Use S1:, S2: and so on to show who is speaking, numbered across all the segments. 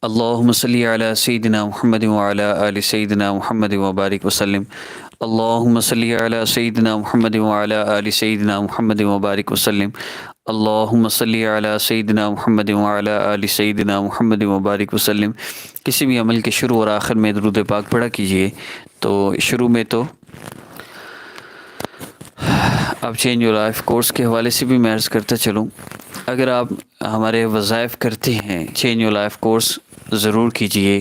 S1: اللهم صل على سيدنا محمد وعلى آل سيدنا محمد وبارك وسلم. اللهم صل على سيدنا محمد وعلى آل سيدنا محمد وبارك وسلم. اللهم صل على سيدنا محمد وعلى آل سيدنا محمد وبارك وسلم. کسی بھی عمل کے شروع اور آخر میں درود پاک پڑھا کیجئے. تو شروع میں تو اب چینج یور لائف کورس کے حوالے سے بھی میں عرض کرتا چلوں. اگر آپ ہمارے وظائف کرتے ہیں چینج یور لائف کورس ضرور کیجئے.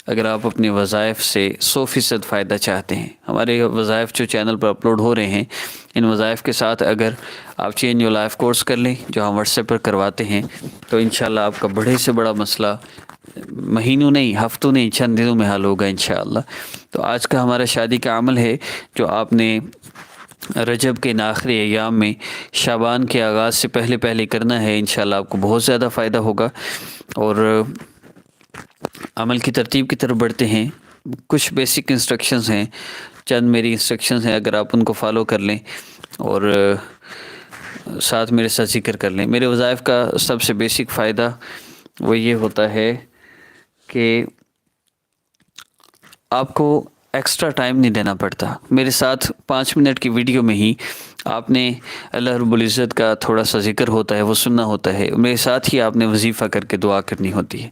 S1: اگر آپ اپنے وظائف سے 100% فائدہ چاہتے ہیں، ہمارے وظائف جو چینل پر اپلوڈ ہو رہے ہیں، ان وظائف کے ساتھ اگر آپ چینج یور لائف کورس کر لیں جو ہم واٹس ایپ پر کرواتے ہیں، تو انشاءاللہ آپ کا بڑے سے بڑا مسئلہ مہینوں نہیں، ہفتوں نہیں، چند دنوں میں حل ہوگا انشاءاللہ. تو آج کا ہمارا شادی کا عمل ہے جو آپ نے رجب کے آخری ایام میں شعبان کے آغاز سے پہلے پہلے کرنا ہے. انشاءاللہ آپ کو بہت زیادہ فائدہ ہوگا. اور عمل کی ترتیب کی طرف بڑھتے ہیں. کچھ بیسک انسٹرکشنز ہیں، چند میری انسٹرکشنز ہیں، اگر آپ ان کو فالو کر لیں اور ساتھ میرے ساتھ ذکر کر لیں. میرے وظائف کا سب سے بیسک فائدہ وہ یہ ہوتا ہے کہ آپ کو ایکسٹرا ٹائم نہیں دینا پڑتا. میرے ساتھ 5 منٹ کی ویڈیو میں ہی آپ نے اللہ رب العزت کا تھوڑا سا ذکر ہوتا ہے، وہ سننا ہوتا ہے. میرے ساتھ ہی آپ نے وظیفہ کر کے دعا کرنی ہوتی ہے.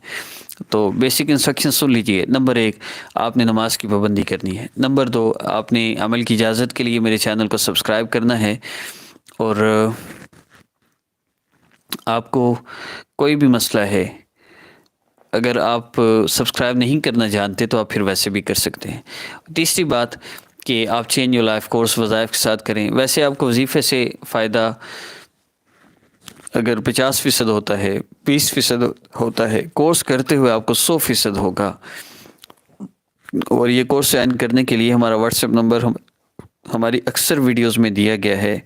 S1: تو بیسک انسٹرکشن سن لیجئے. نمبر 1، آپ نے نماز کی پابندی کرنی ہے. نمبر 2، آپ نے عمل کی اجازت کے لیے میرے چینل کو سبسکرائب کرنا ہے. اور آپ کو کوئی بھی مسئلہ ہے، اگر آپ سبسکرائب نہیں کرنا جانتے تو آپ پھر ویسے بھی کر سکتے ہیں. تیسری بات کہ آپ چینج یور لائف کورس وظائف کے ساتھ کریں. ویسے آپ کو وظیفے سے فائدہ اگر 50% ہوتا ہے، 20% ہوتا ہے، کورس کرتے ہوئے آپ کو 100% ہوگا. اور یہ کورس جوائن کرنے کے لیے ہمارا واٹس ایپ نمبر ہماری اکثر ویڈیوز میں دیا گیا ہے،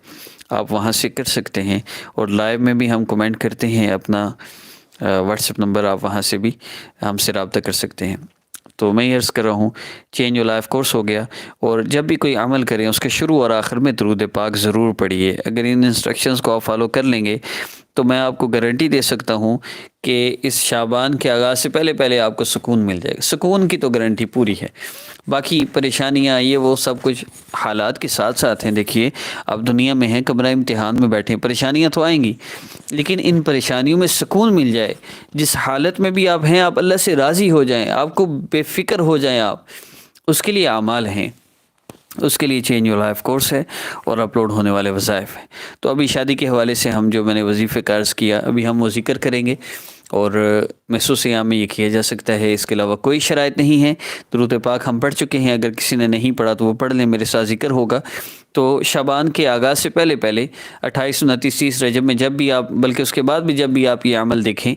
S1: آپ وہاں سے کر سکتے ہیں. اور لائیو میں بھی ہم کمنٹ کرتے ہیں، اپنا واٹس ایپ نمبر آپ وہاں سے بھی ہم سے رابطہ کر سکتے ہیں. تو میں یہ عرض کر رہا ہوں چینج یور لائف کورس ہو گیا. اور جب بھی کوئی عمل کریں اس کے شروع اور آخر میں درود پاک ضرور پڑھیے. اگر ان انسٹرکشنز کو آپ فالو کر لیں گے تو میں آپ کو گارنٹی دے سکتا ہوں کہ اس شعبان کے آغاز سے پہلے پہلے آپ کو سکون مل جائے گا. سکون کی تو گارنٹی پوری ہے. باقی پریشانیاں یہ وہ سب کچھ حالات کے ساتھ ساتھ ہیں. دیکھیے اب دنیا میں ہیں، کمرہ امتحان میں بیٹھے ہیں، پریشانیاں تو آئیں گی، لیکن ان پریشانیوں میں سکون مل جائے. جس حالت میں بھی آپ ہیں، آپ اللہ سے راضی ہو جائیں، آپ کو بے فکر ہو جائیں، آپ اس کے لیے اعمال ہیں. اس کے لیے چینج یور لائف کورس ہے اور اپلوڈ ہونے والے وظائف ہیں. تو ابھی شادی کے حوالے سے ہم جو میں نے وظیفے کا عرض کیا، ابھی ہم وہ ذکر کریں گے. اور محسوس ایام میں یہ کیا جا سکتا ہے، اس کے علاوہ کوئی شرائط نہیں ہے. درود پاک ہم پڑھ چکے ہیں، اگر کسی نے نہیں پڑھا تو وہ پڑھ لیں، میرے ساتھ ذکر ہوگا. تو شعبان کے آغاز سے پہلے پہلے 28، 29، 30 رجب میں جب بھی آپ، بلکہ اس کے بعد بھی جب بھی آپ یہ عمل دیکھیں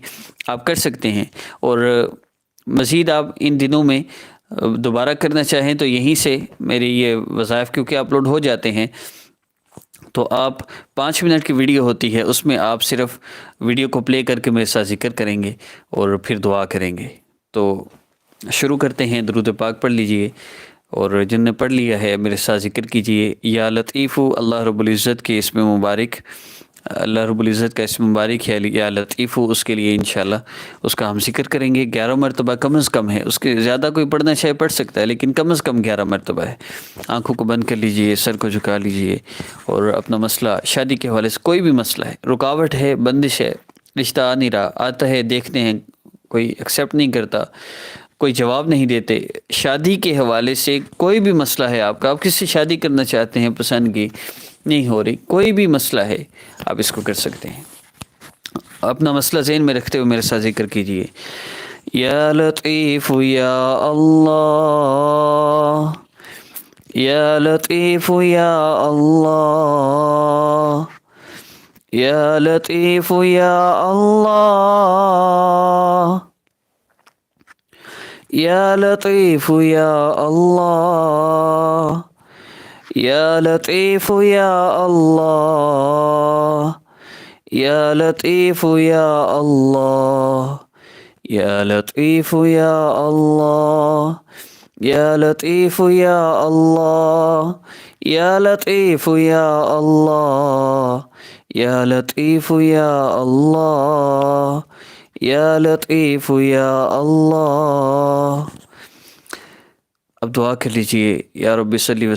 S1: آپ کر سکتے ہیں. اور مزید آپ ان دنوں میں دوبارہ کرنا چاہیں تو یہیں سے میرے یہ وظائف کیونکہ اپلوڈ ہو جاتے ہیں، تو آپ 5 منٹ کی ویڈیو ہوتی ہے، اس میں آپ صرف ویڈیو کو پلے کر کے میرے ساتھ ذکر کریں گے اور پھر دعا کریں گے. تو شروع کرتے ہیں. درود پاک پڑھ لیجئے، اور جن نے پڑھ لیا ہے میرے ساتھ ذکر کیجئے. یا لطیف اللہ رب العزت کے اسم مبارک، اللہ رب العزت کا اسم مبارک ہے یا لطیف، اس کے لیے انشاءاللہ اس کا ہم ذکر کریں گے. 11 مرتبہ کم از کم ہے، اس کے زیادہ کوئی پڑھنا چاہے پڑھ سکتا ہے، لیکن کم از کم 11 مرتبہ ہے. آنکھوں کو بند کر لیجئے، سر کو جھکا لیجئے، اور اپنا مسئلہ شادی کے حوالے سے کوئی بھی مسئلہ ہے، رکاوٹ ہے، بندش ہے، رشتہ آ نہیں رہا، آتا ہے دیکھتے ہیں کوئی ایکسیپٹ نہیں کرتا، کوئی جواب نہیں دیتے، شادی کے حوالے سے کوئی بھی مسئلہ ہے آپ کا، آپ کس سے شادی کرنا چاہتے ہیں، پسند کی نہیں ہو رہی، کوئی بھی مسئلہ ہے آپ اس کو کر سکتے ہیں. اپنا مسئلہ ذہن میں رکھتے ہوئے میرے ساتھ ذکر کیجئے. یا لطیف یا اللہ، یا لطیف یا اللہ، یا لطیف یا اللہ، یا لطیف یا اللہ، یا لطیف یا اللہ، یا لطیف یا اللہ، یا لطیف یا اللہ، یا لطیف یا اللہ، یا لطیف یا اللہ، یا لطیف یا اللہ، یا لطیف یا اللہ. اب دعا کر لیجئے یا رب صلی